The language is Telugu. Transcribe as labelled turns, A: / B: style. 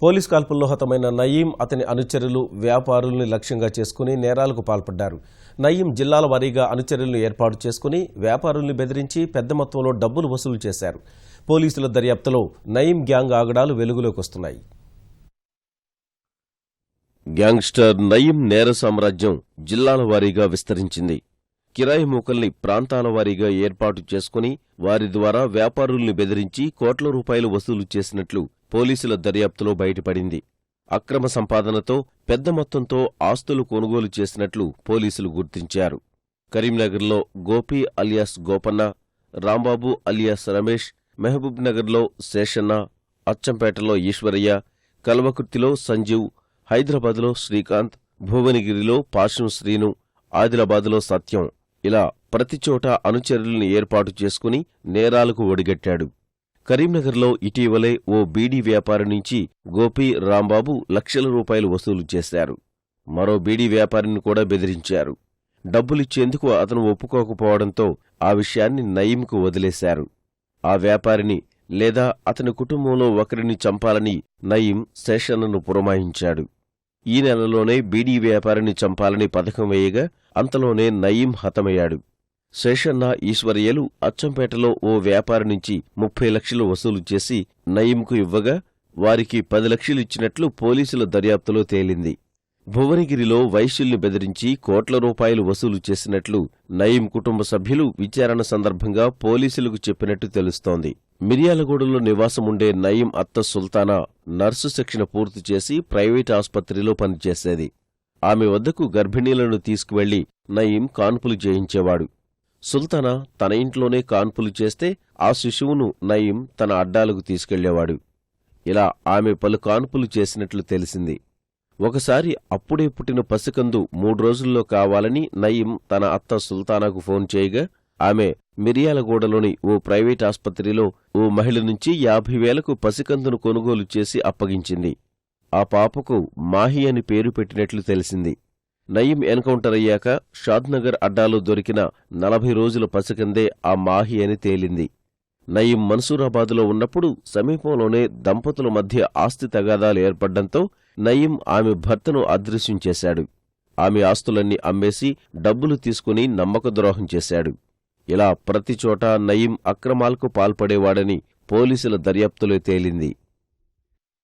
A: పోలీస్ కాల్పుల్లో హతమైన నయీం, అతని అనుచరులు వ్యాపారుల్ని లక్ష్యంగా చేసుకుని నేరాలకు పాల్పడ్డారు. నయీం జిల్లాల వారీగా అనుచరులను ఏర్పాటు చేసుకుని వ్యాపారుల్ని బెదిరించి పెద్ద మొత్తంలో డబ్బులు వసూలు చేశారు. పోలీసుల దర్యాప్తులో నయీం గ్యాంగ్ ఆగడాలు వెలుగులోకి వస్తున్నాయి. గ్యాంగ్స్టర్ నయీం నేర సామ్రాజ్యం జిల్లాల వారీగా విస్తరించింది. కిరాయి మూకల్ని ప్రాంతాల వారీగా ఏర్పాటు చేసుకుని వారి ద్వారా వ్యాపారుల్ని బెదిరించి కోట్ల రూపాయలు వసూలు చేసినట్లు పోలీసుల దర్యాప్తులో బయటపడింది. అక్రమ సంపాదనతో పెద్ద మొత్తంతో ఆస్తులు కొనుగోలు చేసినట్లు పోలీసులు గుర్తించారు. కరీంనగర్లో గోపి అలియాస్ గోపన్న, రాంబాబు అలియాస్ రమేష్, మహబూబ్నగర్లో శేషన్న, అచ్చంపేటలో ఈశ్వరయ్య, కల్వకుర్తిలో సంజీవ్, హైదరాబాద్లో శ్రీకాంత్, భువనగిరిలో పాషం శ్రీను, ఆదిలాబాద్లో సత్యం ఇలా ప్రతిచోటా అనుచరుల్ని ఏర్పాటు చేసుకుని నేరాలకు ఒడిగట్టాడు. కరీంనగర్లో ఇటీవలే ఓ బీడీ వ్యాపారి నుంచి గోపి, రాంబాబు లక్షల రూపాయలు వసూలు చేశారు. మరో బీడీ వ్యాపారిని కూడా బెదిరించారు. డబ్బులిచ్చేందుకు అతను ఒప్పుకోకపోవడంతో ఆ విషయాన్ని నయీంకు వదిలేశారు. ఆ వ్యాపారిని లేదా అతని కుటుంబంలో ఒకరిని చంపాలని నయీం శేషన్నను పురమాయించాడు. ఈ నెలలోనే బీడీ వ్యాపారిని చంపాలని పథకం వేయగా అంతలోనే నయీం హతమయ్యాడు. శేషన్న, ఈశ్వర్యలు అచ్చంపేటలో ఓ వ్యాపారి నుంచి 30 లక్షలు వసూలు చేసి నయీంకు ఇవ్వగా వారికి 10 లక్షలిచ్చినట్లు పోలీసుల దర్యాప్తులో తేలింది. భువనగిరిలో వైశ్యుల్ని బెదిరించి కోట్ల రూపాయలు వసూలు చేసినట్లు నయీం కుటుంబ సభ్యులు విచారణ సందర్భంగా పోలీసులకు చెప్పినట్టు తెలుస్తోంది. మిర్యాలగూడలో నివాసముండే నయీం అత్త సుల్తానా నర్సు శిక్షణ పూర్తి చేసి ప్రైవేట్ ఆస్పత్రిలో పనిచేసేది. ఆమె వద్దకు గర్భిణీలను తీసుకువెళ్లి నయీం కాన్పులు చేయించేవాడు. సుల్తానా తన ఇంట్లోనే కాన్పులు చేస్తే ఆ శిశువును నయీం తన అడ్డాలకు తీసుకెళ్లేవాడు. ఇలా ఆమె పలు కాన్పులు చేసినట్లు తెలిసింది. ఒకసారి అప్పుడే పుట్టిన పసికందు 3 రోజుల్లో కావాలని నయీం తన అత్త సుల్తానాకు ఫోన్ చేయగా ఆమె మిర్యాలగూడలోని ఓ ప్రైవేట్ ఆస్పత్రిలో ఓ మహిళ నుంచి 50,000కు పసికందును కొనుగోలు చేసి అప్పగించింది. ఆ పాపకు మాహి అని పేరు పెట్టినట్లు తెలిసింది. నయీం ఎన్కౌంటర్ అయ్యాక షాద్నగర్ అడ్డాలో దొరికిన 40 రోజుల పసికందే ఆ మాహి అని తేలింది. నయీం మన్సూరాబాదులో ఉన్నప్పుడు సమీపంలోనే దంపతుల మధ్య ఆస్తి తగాదాలు ఏర్పడ్డంతో నయీం ఆమె భర్తను అదృశ్యం చేశాడు. ఆమె ఆస్తులన్నీ అమ్మేసి డబ్బులు తీసుకుని నమ్మకద్రోహం చేశాడు. ఇలా ప్రతిచోటా నయీం అక్రమాలకు పాల్పడేవాడని పోలీసుల దర్యాప్తులో తేలింది.